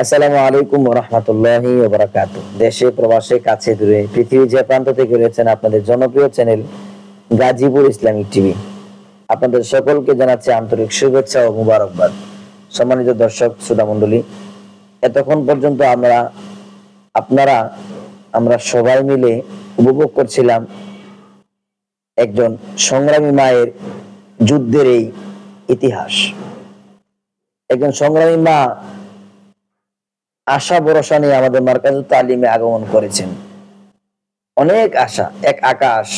আসসালামু আলাইকুম ওয়া রাহমাতুল্লাহি ওয়া বারাকাতুহু। দেশে প্রবাসে কাছে দূরে পৃথিবীর যে প্রান্ত থেকে রয়েছেন আপনাদের জনপ্রিয় চ্যানেল গাজীপুর ইসলামিক টিভি। আপনাদের সকলকে জানাচ্ছি আন্তরিক শুভেচ্ছা ও মুবারকবাদ। সম্মানিত দর্শক শ্রোতা মণ্ডলী, এতক্ষণ পর্যন্ত আমরা সবাই মিলে উপভোগ করছিলাম একজন সংগ্রামী মায়ের যুদ্ধের এই ইতিহাস। একজন সংগ্রামী মা আশা ভরসা নিয়ে আমাদের মার্কাজুত তালিমে আগমন করেছেন। অনেক আশা, এক আকাশ,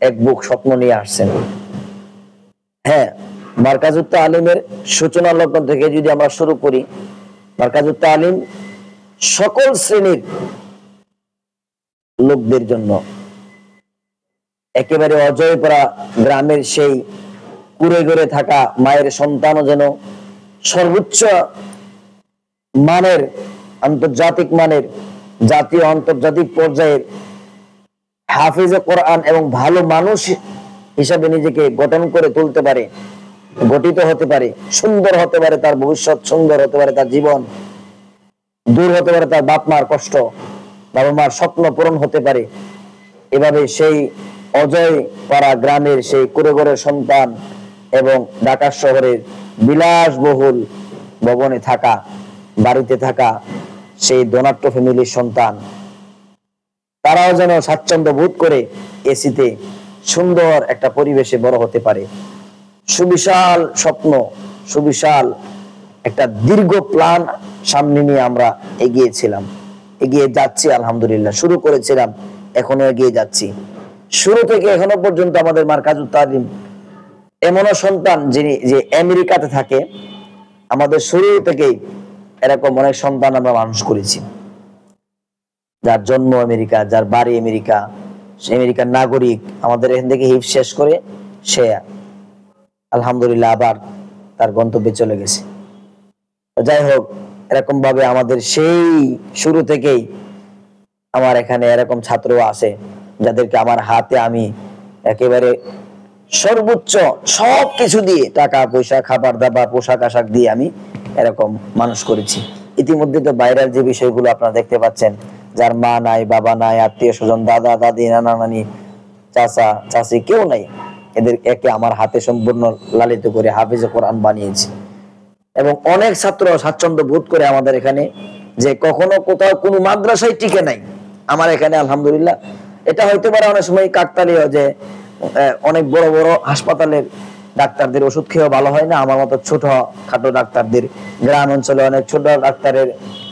এক বুক স্বপ্ন নিয়ে আসছেন। হ্যাঁ, মার্কাজুত তালিমের সূচনা লগ্ন থেকে যদি আমরা শুরু করি, মার্কাজুত তালিম সকল শ্রেণীর লোকদের জন্য, একেবারে অজয়পাড়া গ্রামের সেই কুড়ে ঘরে থাকা মায়ের সন্তানও যেন সর্বোচ্চ মানের, আন্তর্জাতিক মানের, জাতীয় আন্তর্জাতিক পর্যায়ের হাফিজে কোরআন এবং ভালো মানুষ হিসাবে নিজেকে গঠন করে তুলতে পারে, গঠিত হতে পারে, সুন্দর হতে পারে, তার ভবিষ্যৎ সুন্দর হতে পারে, তার জীবন দূর হতে পারে, তার বাপ মার কষ্ট, বাবা মার স্বপ্ন পূরণ হতে পারে। এভাবে সেই অজয় পাড়া গ্রামের সেই কুড়েঘরের সন্তান এবং ঢাকা শহরের বিলাসবহুল ভবনে থাকা, বাড়িতে থাকা সেই ধনাঢ্য ফ্যামিলির সন্তান, তারাও যেন স্বাচ্ছন্দ্য বোধ করে এসিতে সুন্দর একটা পরিবেশে বড় হতে পারে। সুবিশাল স্বপ্ন, সুবিশাল একটা দীর্ঘ প্ল্যান সামনে নিয়ে আমরা এগিয়ে যাচ্ছি। আলহামদুলিল্লাহ, শুরু করেছিলাম, এখনো এগিয়ে যাচ্ছি। শুরু থেকে এখনো পর্যন্ত আমাদের মার্কাজুত তালিম এমনও সন্তান যে আমেরিকাতে থাকে, আমাদের শুরু থেকেই এরকম অনেক সন্তান আমরা মানুষ করেছি, যার জন্ম আমেরিকা, যার বাড়ি আমেরিকা, সে আমেরিকার নাগরিক। আমাদের এখান থেকে হিফ শেষ করে সে আলহামদুলিল্লাহ আবার তার গন্তব্যে চলে গেছে। যাই হোক, এরকম ভাবে আমাদের সেই শুরু থেকেই আমার এখানে এরকম ছাত্র আছে যাদেরকে আমার হাতে আমি একেবারে সর্বোচ্চ সবকিছু দিয়ে, টাকা পয়সা, খাবার দাবার, পোশাক আশাক দিয়ে আমি এরকম মানুষ করেছি। ইতিমধ্যে তো ভাইরাল যে বিষয়গুলো আপনারা দেখতে পাচ্ছেন, যার মা নাই, বাবা নাই, আত্মীয় স্বজন, দাদা দাদি, নানা নানি, চাচা চাচি কেউ নাই, এদের একে আমার হাতে সম্পূর্ণ লালিত করে হাফিজে কোরআন বানিয়েছি। এবং অনেক ছাত্র স্বাচ্ছন্দ্য বোধ করে আমাদের এখানে, যে কখনো কোথাও কোনো মাদ্রাসায় টিকে নাই, আমার এখানে আলহামদুলিল্লাহ। এটা হইতে পারে অনেক সময় কাকতালীয়, যে অনেক বড় বড় হাসপাতালের ডাক্তারদের ওষুধ খেয়েও ভালো হয় না, আমার মতো ছোট খাটো ডাক্তারদের, গ্রাম অঞ্চলে অনেক ছোট ডাক্তারের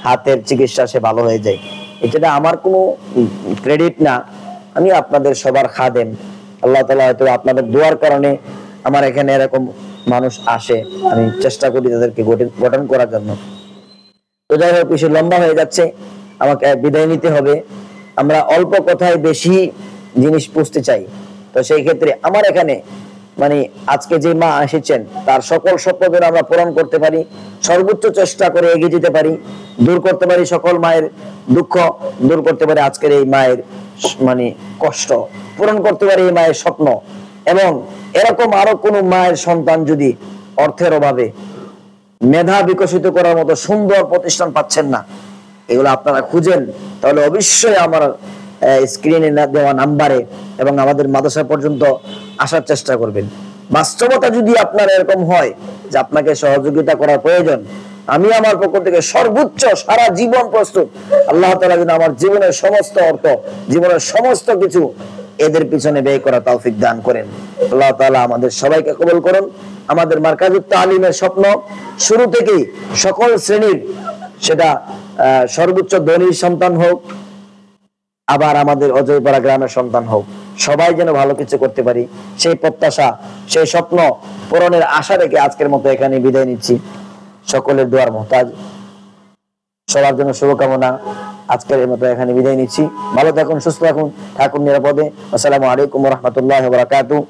হাতের চিকিৎসা সে ভালো হয়ে যায়। এটা আমার কোনো ক্রেডিট না, আমি আপনাদের সবার খাদেম। আল্লাহ তাআলা হয়তো আপনাদের দোয়ার কারণে আমার এখানে এরকম মানুষ আসে, আমি চেষ্টা করি তাদেরকে গঠন করার জন্য। তো যাই হোক, বেশি লম্বা হয়ে যাচ্ছে, আমাকে বিদায় নিতে হবে। আমরা অল্প কথায় বেশি জিনিস বুঝতে চাই। তো সেই ক্ষেত্রে আমার এখানে আজকে যে মা এসেছেন, তার সকল স্বপ্ন যেন আমরা পূরণ করতে পারি, সর্বোচ্চ চেষ্টা করে এগিয়ে যেতে পারি, দূর করতে পারি সকল মায়ের দুঃখ, দূর করতে পারি আজকের এই মায়ের কষ্ট, পূরণ করতে পারি এই মায়ের স্বপ্ন। এবং এরকম আরো কোনো মায়ের সন্তান যদি অর্থের অভাবে, মেধা বিকশিত করার মতো সুন্দর প্রতিষ্ঠান পাচ্ছেন না, এগুলো আপনারা খুঁজেন, তাহলে অবশ্যই আমার স্ক্রিনে দেওয়া নাম্বারে এবং আমাদের মাদ্রাসা পর্যন্ত আসার চেষ্টা করবেন। বাস্তবতা যদি আপনার এরকম হয় যে আপনাকে সহযোগিতা করার প্রয়োজন, আমি আমার পক্ষ থেকে সর্বোচ্চ সারা জীবন প্রস্তুত। আল্লাহ তাআলা যেন আমার জীবনের সমস্ত অর্থ, জীবনের সমস্ত কিছু এদের পিছনে ব্যয় করা তৌফিক দান করেন। আল্লাহ তাআলা আমাদের সবাইকে কবুল করুন। আমাদের মার্কাজুত তালিমের স্বপ্ন শুরু থেকেই সকল শ্রেণীর, সেটা সর্বোচ্চ ধনীর সন্তান হোক, আবার আমাদের অজয়পাড়া গ্রামের সন্তান হোক, সবাই যেন ভালো কিছু করতে পারি, সেই প্রত্যাশা, সেই স্বপ্ন পূরণের আশা রেখে আজকের মতো এখানে বিদায় নিচ্ছি। সকলের দোয়ার মুহতাজ, সবার জন্য শুভকামনা। আজকের মতো এখানে বিদায় নিচ্ছি। ভালো থাকুন, সুস্থ থাকুন, থাকুন নিরাপদে। আসসালামু আলাইকুম ওয়া রাহমাতুল্লাহি ওয়া বারাকাতুহু।